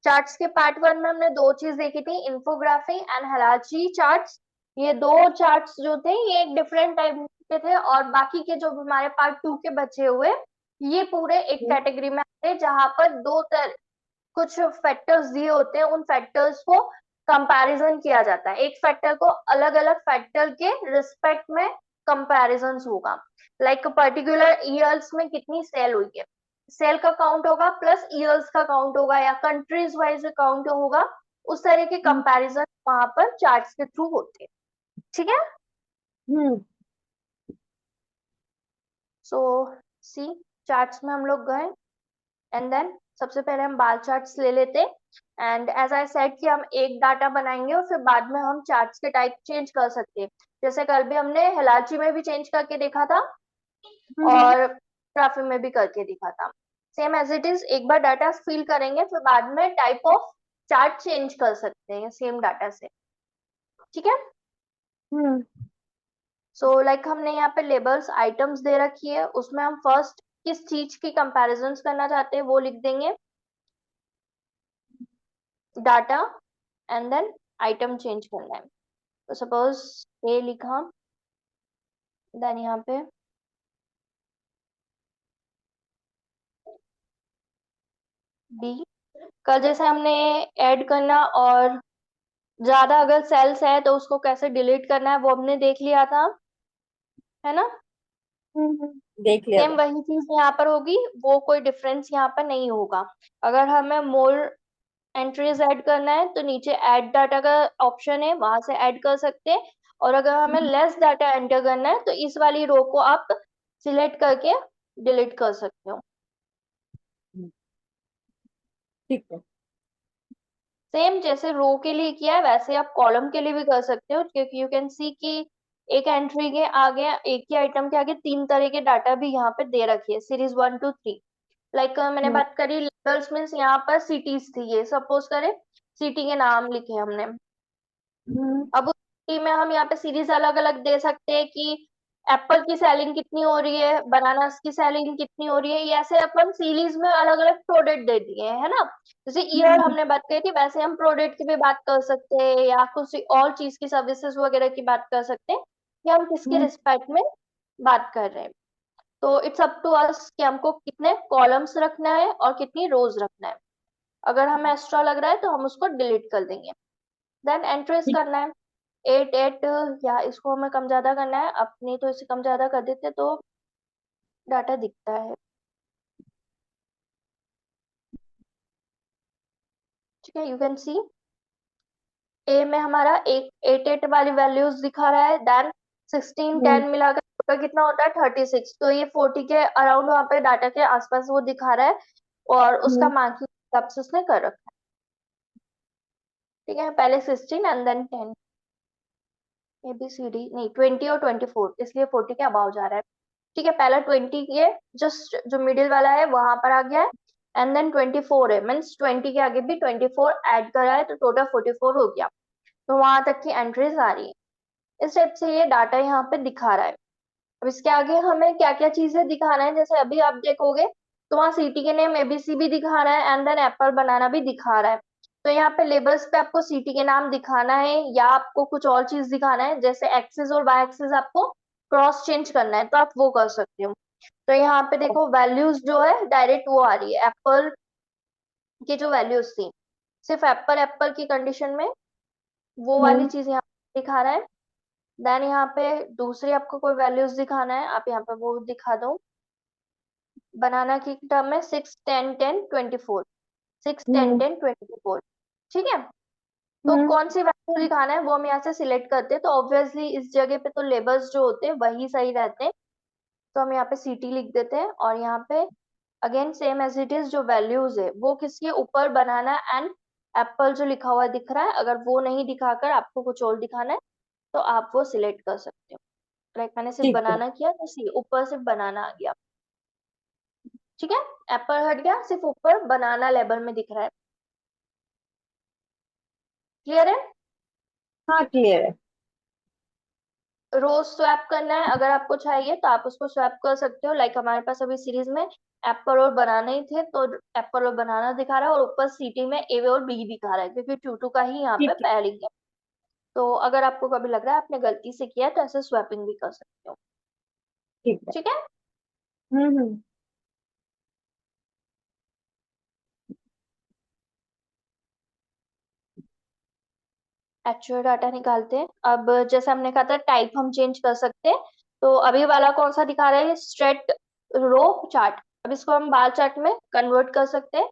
Charts के part 1 में हमने दो चीज देखी थी, इन्फोग्राफी एंड हिरार्ची चार्ट्स। ये दो चार्ट्स जो थे ये एक डिफरेंट टाइप के थे, और बाकी के जो हमारे पार्ट 2 के बचे हुए ये पूरे एक कैटेगरी में आते हैं, जहां पर कुछ फैक्टर्स दिए होते हैं, उन फैक्टर्स को कंपैरिजन किया जाता है, एक फैक्टर को अलग अलग फैक्टर के रिस्पेक्ट में कंपैरिजन होगा। लाइक पर्टिकुलर ईयर्स में कितनी सेल हुई है, सेल का काउंट होगा प्लस ईयर्स का काउंट होगा, या कंट्रीज वाइज काउंट होगा, उस तरह के कंपैरिजन वहां पर चार्ट्स के थ्रू होते हैं। ठीक है। हम्म। सो सी, चार्ट्स में हम लोग गए, एंड देन सबसे पहले हम बार चार्ट्स ले लेते, एंड एज आई सेड कि हम एक डाटा बनाएंगे और फिर बाद में हम चार्ट्स के टाइप चेंज कर सकते हैं। जैसे कल भी हमने हिलाची में भी चेंज करके देखा था हम्म। और ग्राफी में भी करके देखा था। सेम एज इट इज, एक बार डाटा फिल करेंगे फिर बाद में टाइप ऑफ चार्ट चेंज कर सकते हैं सेम डाटा से। ठीक है। हम्म। सो लाइक हमने यहाँ पे लेबल्स आइटम्स दे रखी है, उसमें हम फर्स्ट किस चीज की कंपैरिजन करना चाहते हैं वो लिख देंगे, data, and then item change करना है। तो सपोज ए लिखा, देन यहाँ पे बी। कल जैसे हमने ऐड करना और ज्यादा अगर सेल्स है तो उसको कैसे डिलीट करना है वो हमने देख लिया था, है ना। देख लिया सेम था। वही चीज यहाँ पर होगी, वो कोई डिफरेंस यहाँ पर नहीं होगा। अगर हमें मोर एंट्रीज ऐड करना है तो नीचे ऐड डाटा का ऑप्शन है, वहां से ऐड कर सकते हैं, और अगर हमें लेस डाटा एंटर करना है तो इस वाली रो को आप सिलेक्ट करके डिलीट कर सकते हो। ठीक है। सेम जैसे रो के लिए किया है वैसे आप कॉलम के लिए भी कर सकते हो, क्योंकि यू कैन सी कि एक एंट्री के आगे, एक ही आइटम के आगे तीन तरह के डाटा भी यहाँ पे दे रखी है, सीरीज 1 to 3। लाइक मैंने हम्म। बात करी लेबल्स मीन्स यहाँ पर सिटीज थी, ये सपोज करें सिटी के नाम लिखे हमने। हम्म। अब उस सिटी में हम यहाँ पे सीरीज अलग अलग दे सकते हैं कि एप्पल की सेलिंग कितनी हो रही है, बनानास की सेलिंग कितनी हो रही है, ये ऐसे अपन सीरीज में अलग अलग प्रोडक्ट दे दिए हैं, है ना। जैसे ईयर हमने बात करी थी, वैसे हम प्रोडक्ट की भी बात कर सकते हैं, या कुछ और चीज की सर्विसेज वगैरह की बात कर सकते हैं, कि हम किसके हम्म। रिस्पेक्ट में बात कर रहे हैं। तो इट्स अप टू अस कि हमको कितने कॉलम्स रखना है और कितनी रोज रखना है। अगर हमें एक्स्ट्रा लग रहा है तो हम उसको डिलीट कर देंगे। देन एंट्रीज ठीक। करना है, 8 8, या इसको हमें कम ज्यादा करना है अपनी, तो इसे कम ज्यादा कर देते तो डाटा दिखता है। ठीक है, यू कैन सी ए में हमारा एक 8 8 वाली वैल्यूज दिखा रहा है, देन 16 हम्म। 10 मिलाकर टोटल कितना होता है 36, तो ये 40 के अराउंड वहां पे डाटा के आसपास वो दिखा रहा है, और उसका हम्म। मार्किंग हिसाब से उसने कर रखा है। ठीक है, पहले 16 and then 10, A B C D नहीं 20 और 24, इसलिए 40 के अबाव जा रहा है। ठीक है, पहला 20 ये जस्ट जो मिडिल वाला है वहां पर आ गया है, एंड देन 24 है, मीन्स 20 के आगे भी 24 ऐड करा है, तो टोटल 44 हो गया। तो वहां तक की एंट्रीज आ रही है। इस टाइप से ये डाटा यहाँ पे दिखा रहा है। अब इसके आगे हमें क्या क्या चीजें दिखाना है, जैसे अभी आप देखोगे तो वहाँ सिटी के नेम एबीसी भी दिखा रहा है, एंड देन एप्पल बनाना भी दिखा रहा है। तो यहाँ पे लेबल्स पे आपको सिटी के नाम दिखाना है या आपको कुछ और चीज दिखाना है, जैसे एक्सिस और वाई एक्सिस आपको क्रॉस चेंज करना है तो आप वो कर सकते हो। तो यहाँ पे देखो वैल्यूज जो है डायरेक्ट वो आ रही है एप्पल की, जो वैल्यूज थी सिर्फ एप्पल एप्पल की कंडीशन में वो वाली हम्म। चीज यहाँ पे दिखा रहा है। देन यहाँ पे दूसरी आपको कोई वैल्यूज दिखाना है, आप यहाँ पे वो दिखा दो। बनाना की टर्म में 6 10 10 24, 6 10 10 24। ठीक है, तो हम्म। कौन सी वैल्यू दिखाना है वो हम यहाँ से सिलेक्ट करते हैं, तो ऑब्वियसली इस जगह पे तो लेबल्स जो होते हैं वही सही रहते हैं, तो हम यहाँ पे सिटी लिख देते हैं, और यहाँ पे again same as it is जो वैल्यूज है वो किसके ऊपर बनाना एंड एप्पल जो लिखा हुआ दिख रहा है, अगर वो नहीं दिखाकर आपको कुछ और दिखाना है तो आप वो सिलेक्ट कर सकते हो। लाइक मैंने सिर्फ ठीक है। बनाना किया तो सी ऊपर सिर्फ बनाना आ गया। ठीक है, एप्पल हट गया, सिर्फ ऊपर बनाना लेबल में दिख रहा है। क्लियर है। हाँ, क्लियर है। रो स्वैप करना है, अगर आपको चाहिए तो आप उसको स्वैप कर सकते हो। लाइक हमारे पास अभी सीरीज में एप्पल और बनाना ही थे, तो एप्पल और बनाना दिखा रहा है, और ऊपर सीटी में ए और बी दिखा रहा है, क्योंकि टू का ही यहाँ पे ठीक है। पेयरिंग है। तो अगर आपको कभी लग रहा है आपने गलती से किया है, तो ऐसे स्वैपिंग भी कर सकते हो। ठीक है। ठीक है। हम्म। एक्चुअल डाटा निकालते हैं। अब जैसे हमने कहा था टाइप हम चेंज कर सकते हैं, तो अभी वाला कौन सा दिखा रहा है, स्ट्रेट रो चार्ट। अब इसको हम बार चार्ट में कन्वर्ट कर सकते हैं,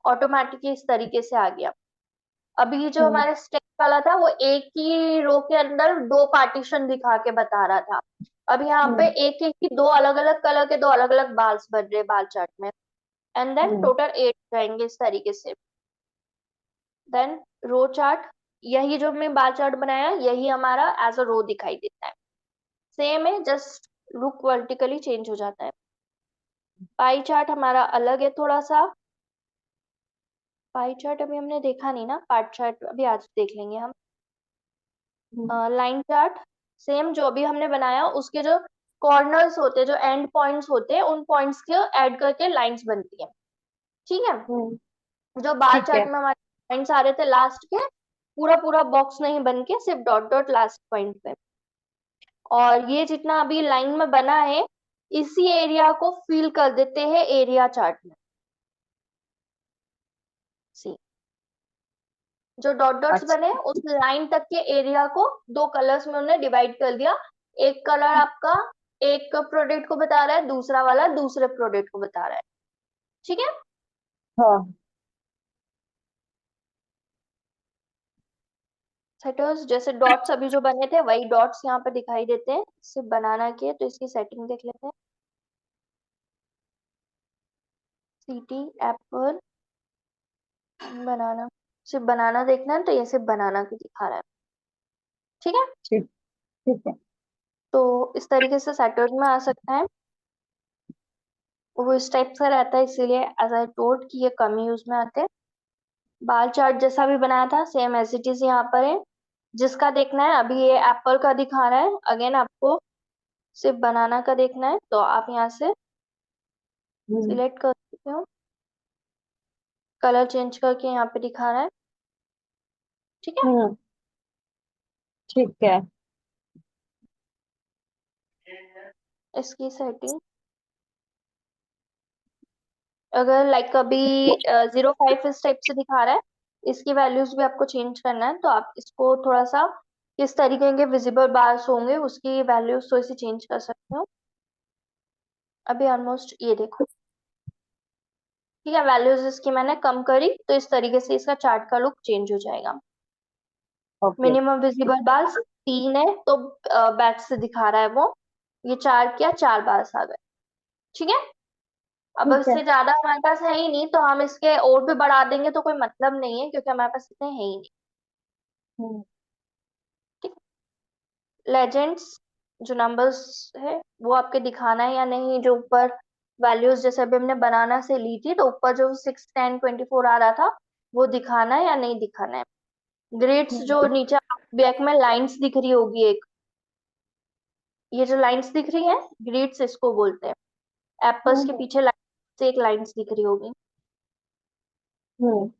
ऑटोमेटिकली इस तरीके से आ गया। अभी जो हम्म। हमारे स्टेप वाला था वो एक ही रो के अंदर दो पार्टीशन दिखा के बता रहा था। अब यहाँ पे हम्म। एक एक ही दो अलग अलग कलर के दो अलग अलग बाल्स बन रहे बाल चार्ट में। And then hmm. टोटल 8 जाएंगे इस तरीके से। देन रो चार्ट, यही जो हमने बार चार्ट बनाया है, यही हमारा एज अ रो दिखाई देता है। सेम है, जस्ट लुक वर्टिकली चेंज हो जाता है। पाई चार्ट हमारा अलग है थोड़ा सा। पाई चार्ट अभी हमने देखा नहीं ना, पार्ट चार्ट अभी आज देख लेंगे हम। हम्म। लाइन चार्ट सेम, जो अभी हमने बनाया उसके जो कॉर्नर्स होते हैं, जो एंड पॉइंट्स होते हैं, उन पॉइंट्स के ऐड करके लाइंस बनती है। ठीक है। हम्म। जो बार ठीक चार्ट है। में हमारे पॉइंट्स आ रहे थे लास्ट के, पूरा पूरा बॉक्स नहीं बन के सिर्फ डॉट डॉट लास्ट पॉइंट पे। और ये जितना अभी लाइन में बना है, इसी एरिया को फिल कर देते हैं एरिया चार्ट में। सी, जो डॉट डॉट्स अच्छा। बने उस लाइन तक के एरिया को दो कलर्स में उन्होंने डिवाइड कर दिया। एक कलर आपका एक प्रोडक्ट को बता रहा है, दूसरा वाला दूसरे प्रोडक्ट को बता रहा है। ठीक है। हाँ। सेटर्स जैसे डॉट्स अभी जो बने थे वही डॉट्स यहाँ पे दिखाई देते हैं, सिर्फ बनाना के, तो इसकी सेटिंग देख लेते हैं। सीटी एप्पल बनाना, सिर्फ बनाना देखना है, तो ये सिर्फ बनाना की दिखा रहा है। ठीक है। ठीक। ठीक है। तो इस तरीके से सेटर्स में आ सकता है। वो इस टाइप से रहता है, इसीलिए एज आई टोल्ड कि ये कम यूज में आते हैं। बार चार्ट जैसा भी बनाया था सेम एज इट इज यहाँ पर है। जिसका देखना है, अभी ये एप्पल का दिखा रहा है, अगेन आपको सिर्फ बनाना का देखना है, तो आप यहाँ से हम्म। सिलेक्ट कर सकते हो। कलर चेंज करके यहाँ पे दिखा रहा है। ठीक है। हम्म। ठीक है। इसकी सेटिंग, अगर लाइक अभी 0.5 इस टाइप से दिखा रहा है, इसकी वैल्यूज भी आपको चेंज करना है, तो आप इसको थोड़ा सा किस तरीके के विजिबल बार्स होंगे उसकी वैल्यूज थोड़ी सी चेंज कर सकते हो। अभी ऑलमोस्ट ये देखो। ठीक है, वैल्यूज इसकी मैंने कम करी, तो इस तरीके से इसका चार्ट का लुक चेंज हो जाएगा। ओके। मिनिमम विजिबल बार्स 3 है, तो बैक से दिखा रहा है वो। ये 4 किया, 4 बार्स आ गए। ठीक है। अब ठीक है। इससे ज्यादा हमारे पास है ही नहीं, तो हम इसके और भी बढ़ा देंगे तो कोई मतलब नहीं है, क्योंकि हमारे पास इतने है ही नहीं। हम्म। ठीक। लेजेंड्स, जो नंबर्स है वो आपके दिखाना है या नहीं, जो ऊपर वैल्यूज जैसे अभी हमने बनाना से ली थी, तो ऊपर जो 6, 10, 24 आ रहा था, वो दिखाना है या नहीं दिखाना है। ग्रेड्स, जो हम्म। नीचे बैक में लाइंस दिख रही होगी एक, ये जो लाइंस दिख रही है, ग्रेड्स इसको बोलते हैं। एप्पल्स के हम्म। पीछे लाइन से एक लाइंस दिख रही होगी, हम्म।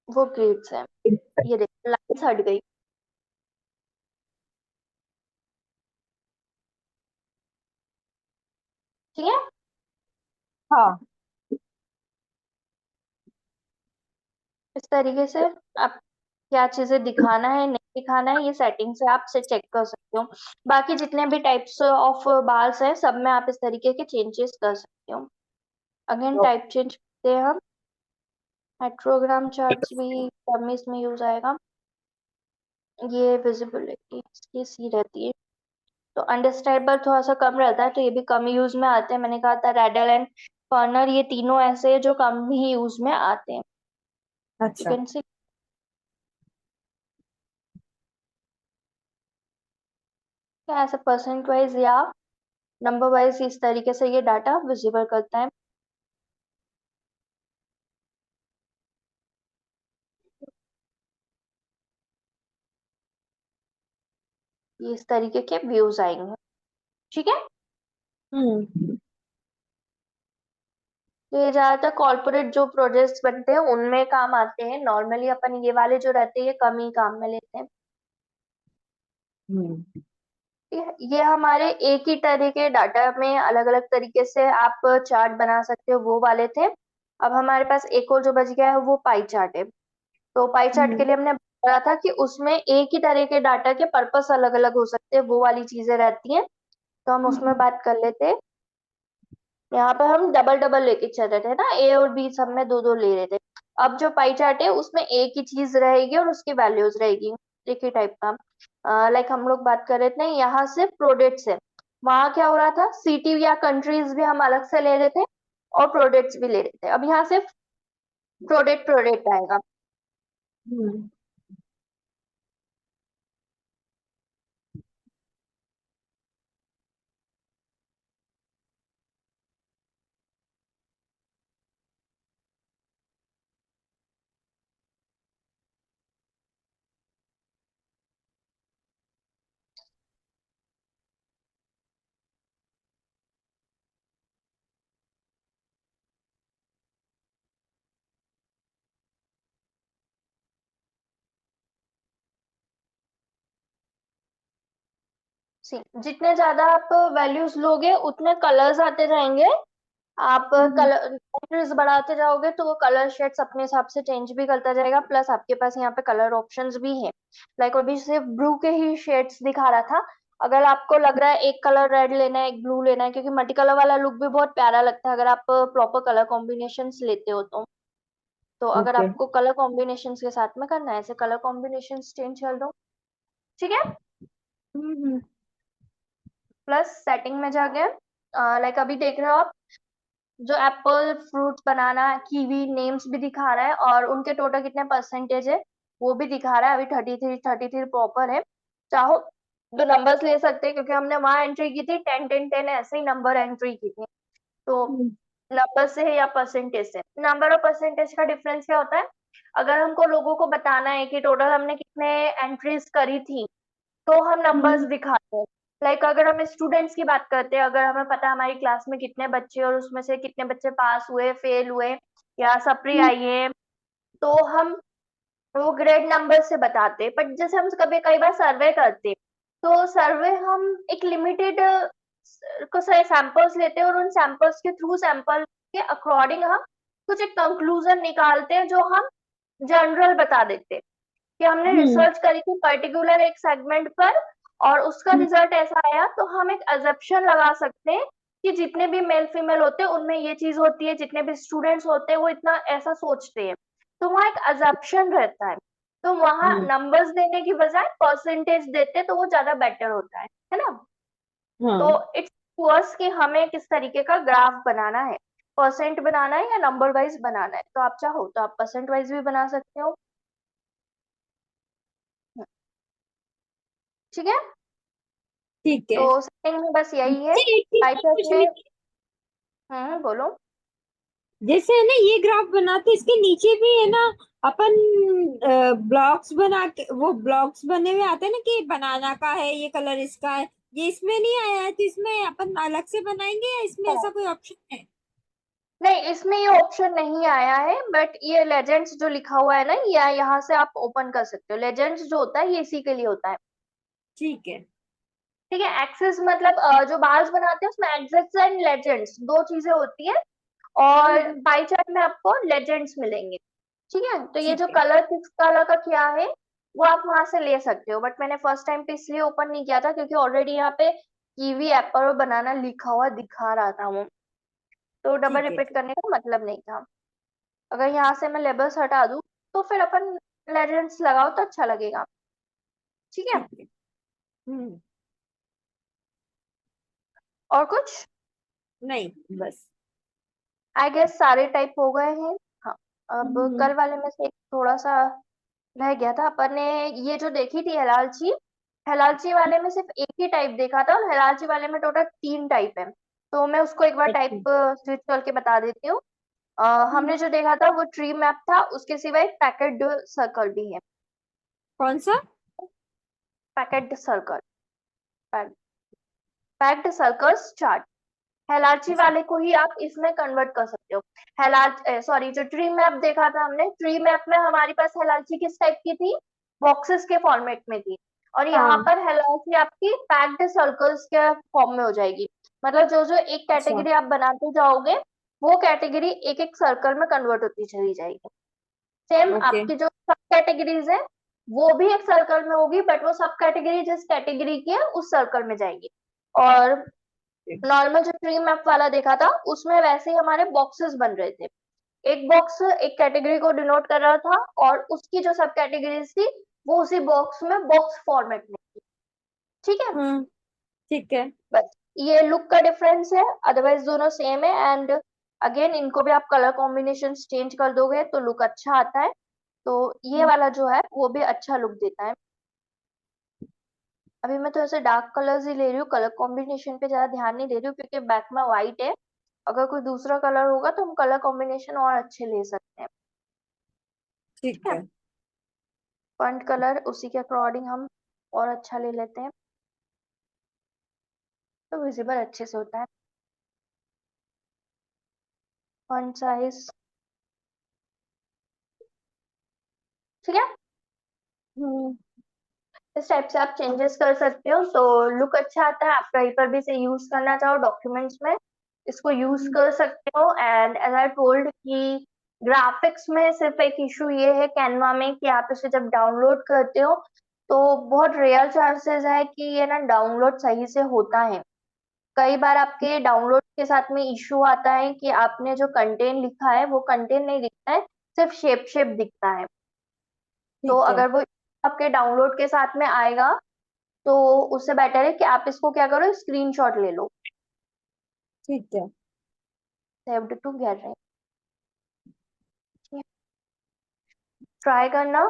वो ग्रेड्स है। ये देखो लाइंस हट गई। ठीक है। हाँ। इस तरीके से आप क्या चीजें दिखाना है नहीं दिखाना है, ये सेटिंग से आप से चेक कर सकते हो। बाकी जितने भी टाइप्स ऑफ बाल्स हैं, सब में आप इस तरीके के चेंजेस कर सकते हो। Again okay. टाइप चेंज करते हैं हम। हेट्रोग्राम चार्ट्स भी कम इसमें यूज आएगा। ये विजिबिलिटी इसकी सी रहती है, तो अंडरस्टैंडेबल थोड़ा सा कम रहता है, तो ये भी कम यूज में आते हैं। मैंने कहा था रेडल एंड फर्नर, ये तीनों ऐसे हैं जो कम ही यूज में आते हैं। यू अच्छा। कैन सी ऐसे परसेंट वाइज या नंबर वाइज इस तरीके से ये डाटा विजिबल करता है। ये इस तरीके के व्यूज आएंगे। ठीक है, हम्म तो ये ज्यादातर कॉर्पोरेट जो प्रोजेक्ट्स बनते हैं उनमें काम आते हैं। नॉर्मली अपन ये वाले जो रहते हैं ये कम ही काम में लेते हैं। हम्म ये हमारे एक ही तरह के डाटा में अलग अलग तरीके से आप चार्ट बना सकते हो, वो वाले थे। अब हमारे पास एक और जो बच गया है वो पाई चार्ट है। तो पाई चार्ट के हम्म लिए हमने बताया था कि उसमें एक ही तरह के डाटा के पर्पस अलग अलग हो सकते हैं, वो वाली चीजें रहती हैं। तो हम उसमें हम्म बात कर लेते हैं। यहाँ पर हम डबल डबल लेके चल रहे थे ना, ए और बी सब में दो दो ले रहे थे। अब जो पाई चार्ट है उसमें एक ही चीज रहेगी और उसकी वैल्यूज रहेगी एक ही टाइप का। लाइक हम लोग बात कर रहे थे यहाँ से प्रोडक्ट्स है, वहां क्या हो रहा था, सिटी या कंट्रीज भी हम अलग से ले रहे थे और प्रोडक्ट्स भी ले रहे थे। अब यहाँ सिर्फ प्रोडक्ट प्रोडक्ट आएगा। हम्म जितने ज्यादा आप वैल्यूज लोगे उतने कलर्स आते जाएंगे। आप हम्म कलर कलर्स बढ़ाते जाओगे तो वो कलर शेड्स अपने हिसाब से चेंज भी करता जाएगा। प्लस आपके पास यहाँ पे कलर ऑप्शंस भी है। लाइक अभी सिर्फ ब्लू के ही शेड्स दिखा रहा था। अगर आपको लग रहा है एक कलर रेड लेना है एक ब्लू लेना है, क्योंकि मल्टी कलर वाला लुक भी बहुत प्यारा लगता है अगर आप प्रॉपर कलर कॉम्बिनेशंस लेते हो तो अगर ओके आपको कलर कॉम्बिनेशंस के साथ में करना है ऐसे कलर कॉम्बिनेशंस चेंज कर दो। ठीक है, हम्म प्लस सेटिंग में जाके लाइक अभी देख रहे हो आप जो एप्पल फ्रूट बनाना कीवी नेम्स भी दिखा रहा है और उनके टोटल कितने परसेंटेज है वो भी दिखा रहा है। अभी 33 प्रॉपर है। चाहो तो नंबर्स ले सकते हैं क्योंकि हमने वहां एंट्री की थी 10 10 10 ऐसे ही नंबर एंट्री की थी। तो हम्म नंबर से है या परसेंटेज से, नंबर और परसेंटेज का डिफरेंस क्या होता है। अगर हमको लोगों को बताना है कि टोटल हमने कितने एंट्रीज करी थी तो हम नंबर्स हम्म दिखाते हैं। लाइक अगर हम स्टूडेंट्स की बात करते हैं, अगर हमें पता है हमारी क्लास में कितने बच्चे और उसमें से कितने बच्चे पास हुए फेल हुए या सप्री आई है, तो हम वो ग्रेड नंबर से बताते हैं। बट जैसे हम कभी कई बार सर्वे करते हैं तो सर्वे हम एक लिमिटेड को सारे सैंपल्स लेते हैं और उन सैंपल्स के थ्रू सैंपल के अकॉर्डिंग हम कुछ एक कंक्लूजन निकालते हैं जो हम जनरल बता देते हैं कि हमने हम्म रिसर्च करी थी पर्टिकुलर एक सेगमेंट पर और उसका रिजल्ट ऐसा आया। तो हम एक अजम्पशन लगा सकते हैं कि जितने भी मेल फीमेल होते हैं उनमें ये चीज होती है, जितने भी स्टूडेंट्स होते हैं वो इतना ऐसा सोचते हैं। तो वहाँ एक अजम्पशन रहता है। तो वहां हम्म नंबर्स देने की बजाय परसेंटेज देते तो वो ज्यादा बेटर होता है ना। तो हाँ इट्स टू कि हमें किस तरीके का ग्राफ बनाना है, परसेंट बनाना है या नंबर वाइज बनाना है। तो आप चाहो तो आप परसेंट वाइज भी बना सकते हो। ठीक है, ठीक है। तो सेटिंग में बस यही है। मुझे एक चीज और पाइथन पूछनी में थी। बोलो। जैसे है ना ये ग्राफ बनाते इसके नीचे भी है ना अपन ब्लॉक्स बना के वो ब्लॉक्स बने हुए आते हैं ना कि बनाना का है ये कलर इसका है। ये इसमें नहीं आया है तो इसमें अपन अलग से बनाएंगे या इसमें ऐसा कोई ऑप्शन है? नहीं, इसमें ये ऑप्शन नहीं आया है बट ये लेजेंड्स जो लिखा हुआ है ना ये यहाँ से आप ओपन कर सकते हो। लेजेंड्स जो होता है ये इसी के लिए होता है। ठीक है। ठीक है, एक्सेस मतलब जो बार्स बनाते हैं उसमें एक्सेस एंड लेजेंड्स दो चीजें होती है और हम्म, पाई चार्ट में आपको लेजेंड्स मिलेंगे। ठीक है, तो ये जो ठीक है। कलर किस कलर का क्या है वो आप वहां से ले सकते हो। बट मैंने फर्स्ट टाइम पे इसलिए ओपन नहीं किया था क्योंकि ऑलरेडी यहाँ पे कीवी एप्पल और बनाना लिखा हुआ दिखा रहा था वो, तो डबल ठीक है। रिपीट करने का मतलब नहीं था। अगर यहाँ से मैं लेबल्स हटा दूं तो फिर अपन लेजेंड्स लगाओ तो अच्छा लगेगा। ठीक है, ठीक है। और कुछ नहीं, बस। आई गेस सारे टाइप हो गए हैं। हाँ, अब हम्म कल वाले में से एक थोड़ा सा रह गया था। अपन ने ये जो देखी थी हलालची, हलालची वाले में सिर्फ एक ही टाइप देखा था और हलालची वाले में टोटल 3 टाइप है। तो मैं उसको एक बार अच्छा। टाइप स्विच करके बता देती हूँ। हमने हम्म, जो देखा था वो ट्री मैप था, उसके सिवा एक पैकेट सर्कल भी है। कौन सा? Packet circle packed circles chart, hierarchy वाले को ही आप इसमें कन्वर्ट कर सकते हो। सॉरी, जो ट्री मैप देखा था हमने, ट्री मैप में हमारे पास हेलार्ची किस टाइप की थी, बॉक्सेस के फॉर्मेट में थी, और यहाँ हाँ। पर हेलार्ची आपकी पैक्ड सर्कल्स के फॉर्म में हो जाएगी। मतलब जो जो एक अच्छा। कैटेगरी आप बनाते जाओगे, वो कैटेगरी एक एक सर्कल में कन्वर्ट होती चली जाएगी। Same okay. आपकी जो सब कैटेगरीज है, वो भी एक सर्कल में होगी, बट वो सब कैटेगरी जिस कैटेगरी की है उस सर्कल में जाएगी। और नॉर्मल जो ट्री मैप वाला देखा था, उसमें वैसे ही हमारे बॉक्सेस बन रहे थे, एक बॉक्स एक कैटेगरी को डिनोट कर रहा था, और उसकी जो सब कैटेगरीज थी वो उसी बॉक्स में बॉक्स फॉर्मेट में थी। ठीक है, ठीक है। बस ये लुक का डिफरेंस है, अदरवाइज दोनों सेम है। एंड अगेन इनको भी आप कलर कॉम्बिनेशन चेंज कर दोगे तो लुक अच्छा आता है। तो ये वाला जो है वो भी अच्छा लुक देता है। अभी मैं तो ऐसे डार्क कलर्स ही ले रही हूँ, कलर कॉम्बिनेशन पे ज्यादा ध्यान नहीं दे रही हूँ, क्योंकि बैक में व्हाइट है। अगर कोई दूसरा कलर होगा तो हम कलर कॉम्बिनेशन और अच्छे ले सकते हैं। ठीक ठीक है, है। फॉन्ट कलर उसी के अकॉर्डिंग हम और अच्छा ले लेते हैं, तो विजिबल अच्छे से होता है। फॉन्ट साइज, ठीक है, हम्म। इस टाइप से आप चेंजेस कर सकते हो, तो लुक अच्छा आता है। आप कहीं पर भी इसे यूज करना चाहो डॉक्यूमेंट्स में, इसको यूज कर सकते हो। एंड एज आई टोल्ड कि ग्राफिक्स में सिर्फ एक इशू ये है कैनवा में, कि आप इसे जब डाउनलोड करते हो तो बहुत रेयर चांसेस है कि ये ना डाउनलोड सही से होता है। कई बार आपके डाउनलोड के साथ में इशू आता है कि आपने जो कंटेंट लिखा है वो कंटेंट नहीं दिखता है, सिर्फ शेप शेप दिखता है। तो ठीक है। अगर वो आपके डाउनलोड के साथ में आएगा, तो उससे बेटर है कि आप इसको क्या करो, स्क्रीनशॉट ले लो। ठीक है। सेव्ड टू गैलरी, ट्राई करना।